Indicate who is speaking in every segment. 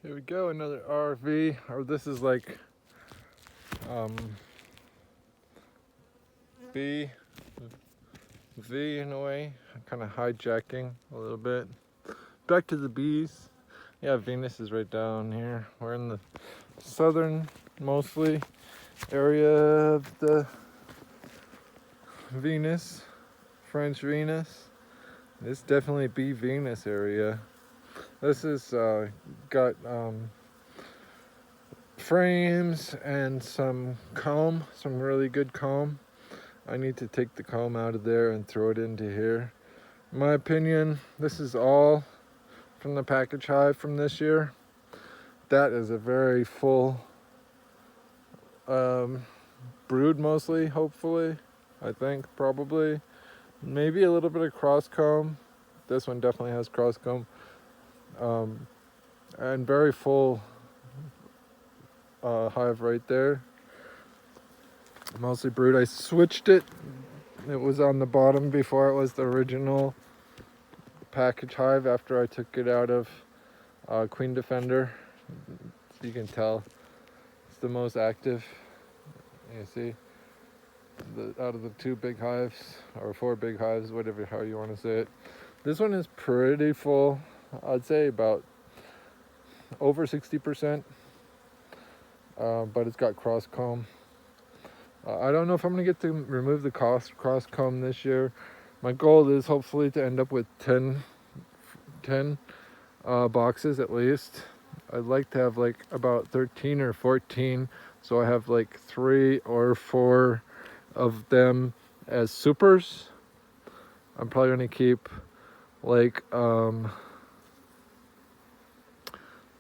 Speaker 1: Here we go, another RV, or this is like um, B, V in a way, kind of hijacking a little bit. Back to the bees. Yeah, Venus is right down here. We're in the southern, mostly, area of the Venus, French Venus. This definitely B Venus area. This is got frames and some comb, some really good comb. I need to take the comb out of there and throw it into here. In my opinion, this is all from the package hive from this year. That is a very full brood, mostly, hopefully. I think, probably. Maybe a little bit of cross comb. This one definitely has cross comb. And very full hive right there. Mostly brood. I switched it. It was on the bottom before it was the original package hive after I took it out of Queen Defender. So you can tell it's the most active. You see, out of the two big hives, or four big hives, whatever, how you want to say it. This one is pretty full. I'd say about over 60%, but it's got cross comb. I don't know if I'm gonna get to remove the cross comb this year. My goal is hopefully to end up with 10 boxes at least. I'd like to have like about 13 or 14, so I have like 3 or 4 of them as supers. I'm probably gonna keep like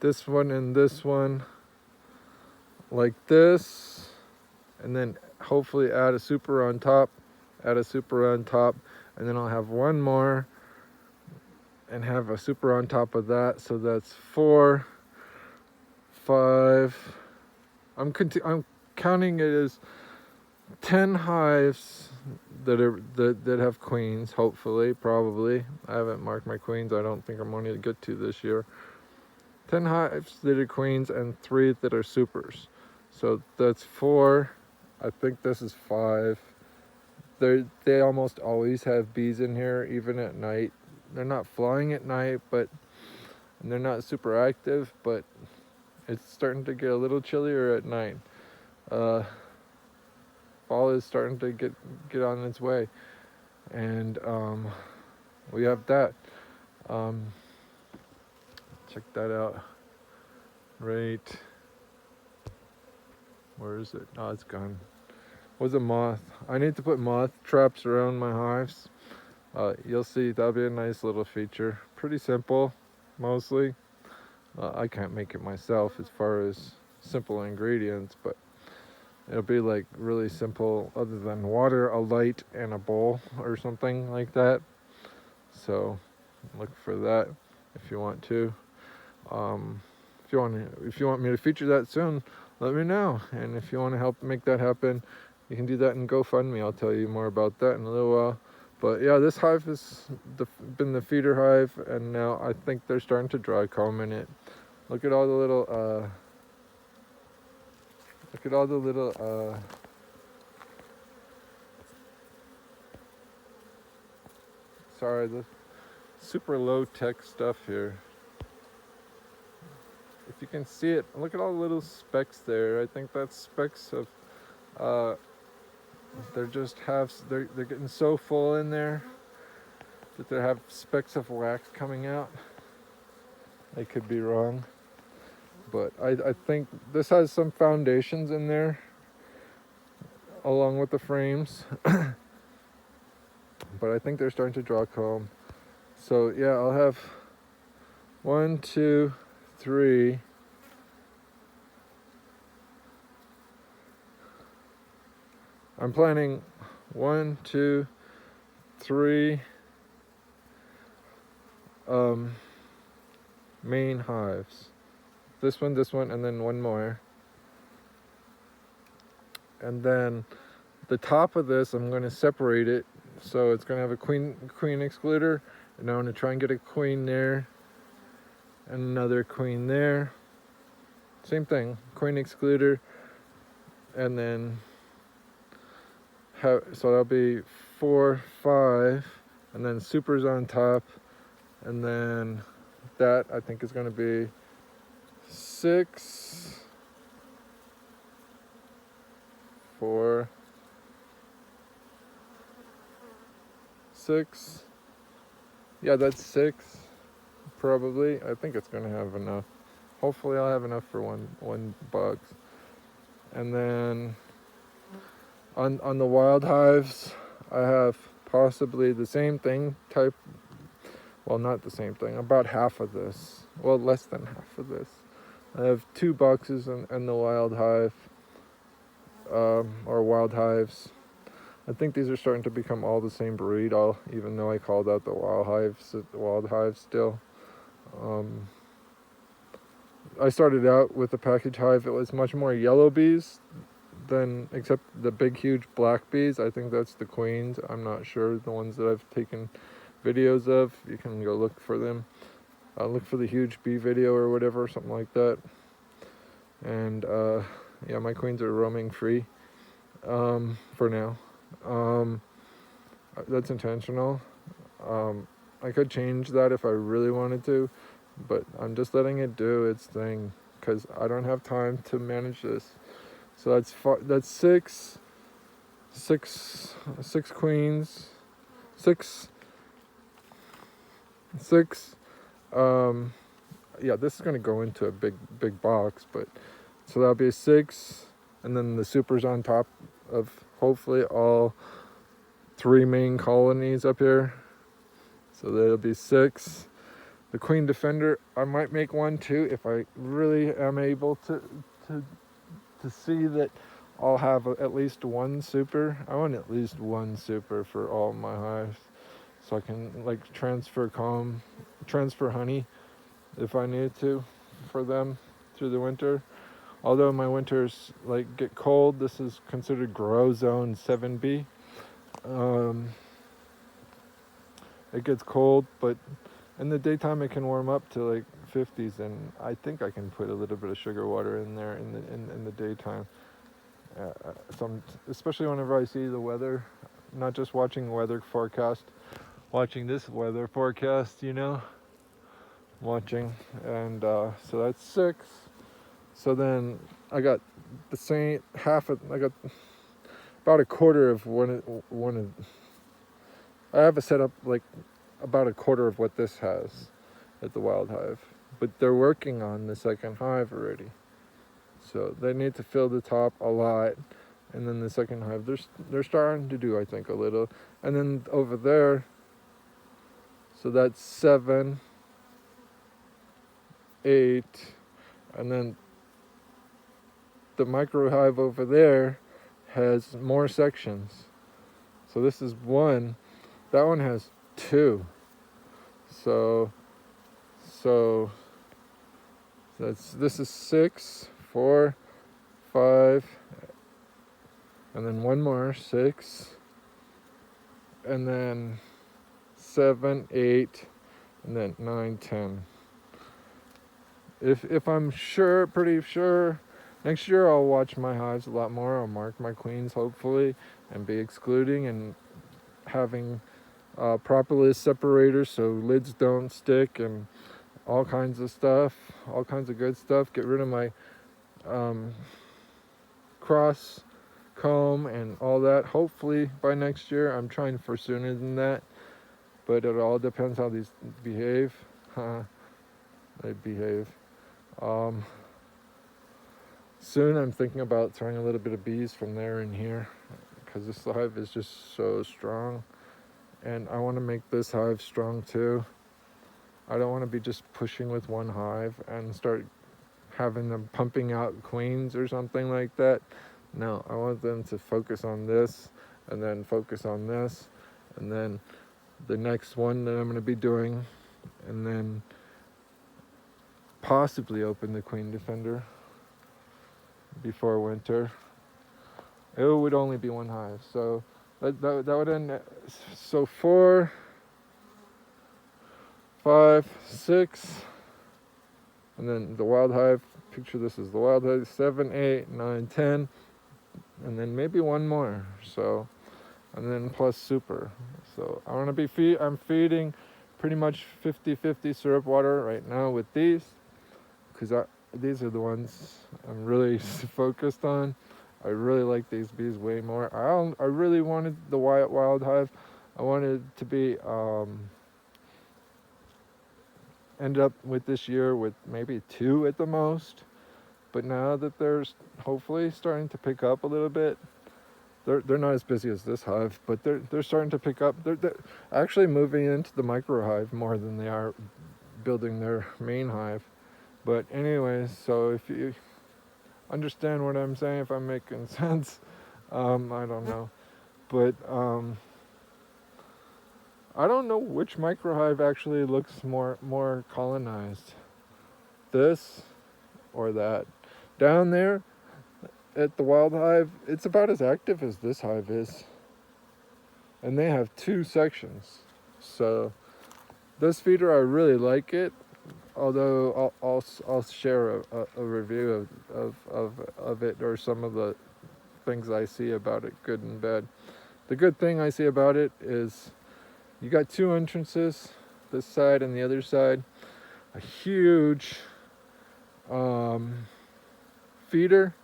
Speaker 1: this one and this one like this, and then hopefully add a super on top, and then I'll have one more and have a super on top of that. So that's 4, 5. I'm counting it as 10 hives that have queens. Hopefully, probably. I haven't marked my queens. I don't think I'm going to get to this year. 10 hives that are queens and 3 that are supers. So that's 4. I think this is 5. They almost always have bees in here, even at night. They're not flying at night, and they're not super active, but it's starting to get a little chillier at night. Fall is starting to get on its way, and we have that. Check that out. Right. Where is it? Oh, it's gone. Was a moth. I need to put moth traps around my hives. You'll see, that'll be a nice little feature. Pretty simple, mostly. I can't make it myself as far as simple ingredients, but it'll be like really simple other than water, a light, and a bowl or something like that. So look for that if you want to. If you want me to feature that soon, let me know. And if you want to help make that happen, you can do that in GoFundMe. I'll tell you more about that in a little while. But yeah, this hive has been the feeder hive, and now I think they're starting to dry comb in it. Look at all the little sorry, the super low tech stuff here. If you can see it, look at all the little specks there. I think that's specks of they're getting so full in there that they have specks of wax coming out. I could be wrong, but I think this has some foundations in there along with the frames. But I think they're starting to draw comb. So yeah, I'll have 1, 2, 3. I'm planning 1, 2, 3 main hives. This one, and then one more. And then the top of this, I'm going to separate it. So it's going to have a queen excluder, and I'm going to try and get a queen there and another queen there. same thing, queen excluder, and then so that'll be 4, 5, and then supers on top, and then that I think is going to be 6, 4, 6. Yeah, that's 6 probably. I think it's going to have enough. Hopefully I'll have enough for one box. And then on the wild hives, I have possibly the same thing type. Well, not the same thing, about half of this. Well, less than half of this. I have 2 boxes in the wild hive, or wild hives. I think these are starting to become all the same breed, even though I called out the wild hives still. I started out with the package hive. It was much more yellow bees than, except the big huge black bees. I think that's the queens. I'm not sure. The ones that I've taken videos of, you can go look for them. Look for the huge bee video or whatever, something like that. And yeah, my queens are roaming free for now. That's intentional. I could change that if I really wanted to, but I'm just letting it do its thing because I don't have time to manage this. So that's 6 queens, 6. Yeah, this is gonna go into a big box, but so that'll be a 6, and then the supers on top of hopefully all 3 main colonies up here. So that'll be 6. The Queen Defender, I might make 1 too if I really am able to see that I'll have at least 1 super. I want at least 1 super for all my hives, so I can like transfer honey if I need to for them through the winter. Although my winters like get cold, this is considered grow zone 7B. It gets cold, but in the daytime it can warm up to like 50s, and I think I can put a little bit of sugar water in there in the daytime. Especially whenever I see the weather, not just watching the weather forecast, watching this weather forecast, watching, and so that's 6. So then I got the same I got about a quarter of one of. I have it set up like about a quarter of what this has at the wild hive, but they're working on the second hive already. So they need to fill the top a lot, and then the second hive they're starting to do, I think, a little. And then over there, so that's 7, 8, and then the micro hive over there has more sections. So this is 1. That one has 2. So this is 6, 4, 5, and then 1 more, 6, and then 7, 8, and then 9, 10. If I'm pretty sure, next year I'll watch my hives a lot more. I'll mark my queens hopefully, and be excluding and having propolis separators so lids don't stick, and all kinds of stuff, all kinds of good stuff. Get rid of my cross comb and all that. Hopefully by next year. I'm trying for sooner than that, but it all depends how these behave. They behave. Soon I'm thinking about throwing a little bit of bees from there in here, because this hive is just so strong, and I want to make this hive strong too. I don't want to be just pushing with 1 hive and start having them pumping out queens or something like that. No, I want them to focus on this, and then focus on this, and then the next one that I'm going to be doing, and then possibly open the Queen Defender before winter. It would only be 1 hive, so that would end. So 4, 5, 6, And then the wild hive, picture this is the wild hive, 7, 8, 9, 10, and then maybe one more. So, and then plus super. So I want to be I'm feeding pretty much 50-50 syrup water right now with these, because these are the ones I'm really focused on. I really like these bees way more. I really wanted the wild hive. I wanted to be end up with this year with maybe 2 at the most. But now that they're hopefully starting to pick up a little bit, they're not as busy as this hive, but they're starting to pick up. They're actually moving into the micro hive more than they are building their main hive. But anyways, so if you understand what I'm saying, if I'm making sense, I don't know, but I don't know which microhive actually looks more colonized, this or that. Down there at the wild hive, it's about as active as this hive is, and they have 2 sections. So this feeder, I really like it, although I'll share a review of it, or some of the things I see about it, good and bad. The good thing I see about it is you got 2 entrances, this side and the other side, a huge feeder.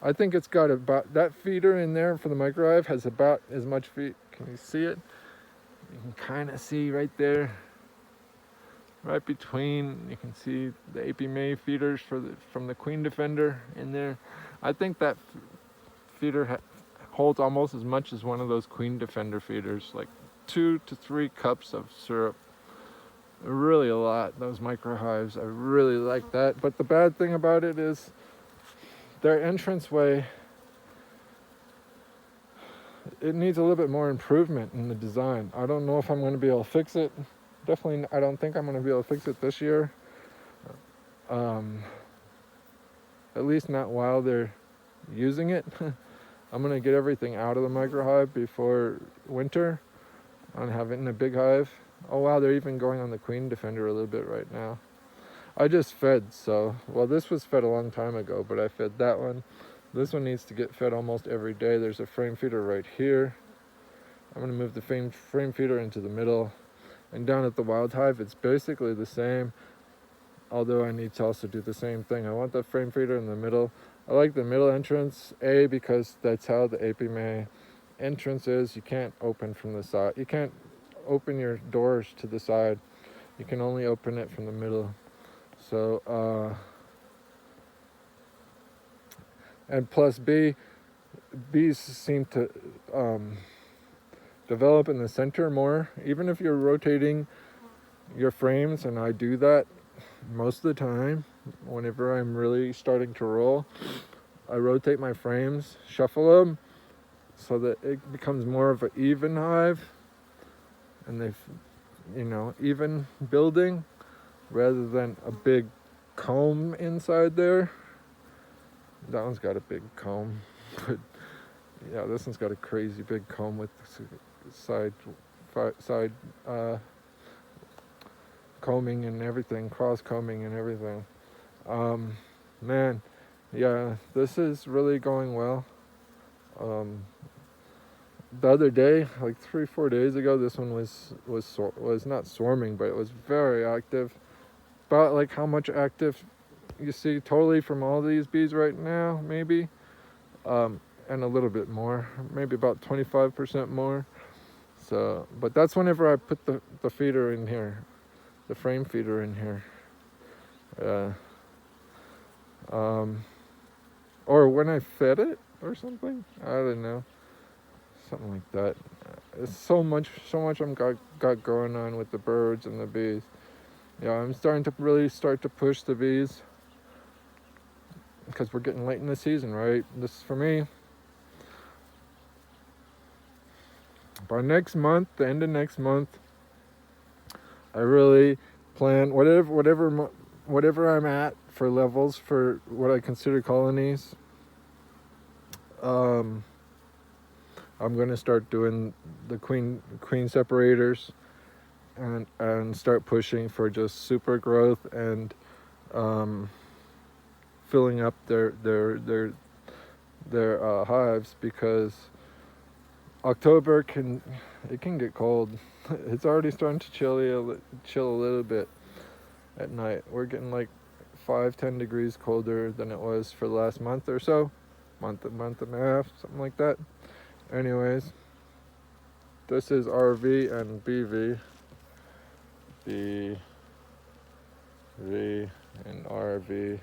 Speaker 1: I think it's got about, that feeder in there for the microhive has about as much feed. Can you see it? You can kind of see right there, right between, you can see the Apimaye feeders from the Queen Defender in there. I think that feeder holds almost as much as one of those Queen Defender feeders, like 2 to 3 cups of syrup. Really a lot, those microhives. I really like that. But the bad thing about it is their entranceway, it needs a little bit more improvement in the design. I don't know if I'm going to be able to fix it. Definitely, I don't think I'm going to be able to fix it this year. At least not while they're using it. I'm going to get everything out of the microhive before winter on having a big hive. Oh wow, they're even going on the Queen Defender a little bit right now. I just fed, so, well, this was fed a long time ago, but I fed that one. This one needs to get fed almost every day. There's a frame feeder right here. I'm going to move the frame feeder into the middle. And down at the wild hive, it's basically the same, although I need to also do the same thing. I want the frame feeder in the middle. I like the middle entrance, because that's how the Apimaye entrance is. You can't open from the side. You can't open your doors to the side. You can only open it from the middle. So, and plus bees seem to develop in the center more. Even if you're rotating your frames, and I do that most of the time, whenever I'm really starting to roll, I rotate my frames, shuffle them, so that it becomes more of an even hive, and even building, rather than a big comb inside there. That one's got a big comb, but yeah, this one's got a crazy big comb with side combing and everything, cross combing and everything. Man, yeah, this is really going well. The other day, like 3-4 days ago, this one was not swarming, but it was very active. About like how much active you see totally from all these bees right now, maybe, and a little bit more, maybe about 25% more. So, but that's whenever I put the feeder in here, the frame feeder in here, or when I fed it or something. I don't know, something like that. It's so much I'm got going on with the birds and the bees. Yeah, I'm starting to really push the bees, because we're getting late in the season, right? This, for me, by next month, the end of next month, I really plan whatever I'm at for levels for what I consider colonies. I'm going to start doing the queen separators, and start pushing for just super growth and filling up their hives, because October can get cold. It's already starting to chill a little bit at night. We're getting like 5-10 degrees colder than it was for the last month or so, month and a half, something like that. Anyways, this is RV and BV, BV and RV,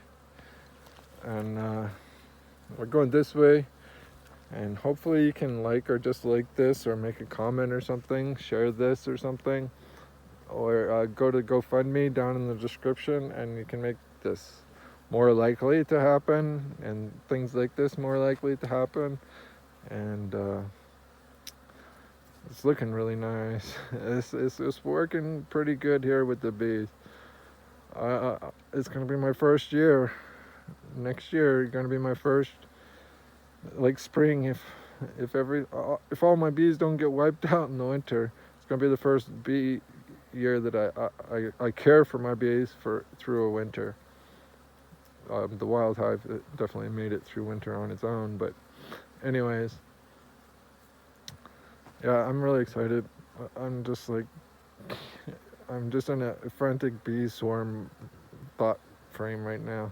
Speaker 1: and we're going this way. And hopefully you can like or dislike this, or make a comment or something, share this or something, or go to GoFundMe down in the description, and you can make this more likely to happen, and things like this more likely to happen. And it's looking really nice. It's working pretty good here with the bees. It's gonna be my first year. Next year gonna be my first, like, spring, if all my bees don't get wiped out in the winter. It's gonna be the first bee year that I care for my bees through a winter. The wild hive definitely made it through winter on its own, but anyways, yeah, I'm really excited. I'm just like, I'm just in a frantic bee swarm thought frame right now.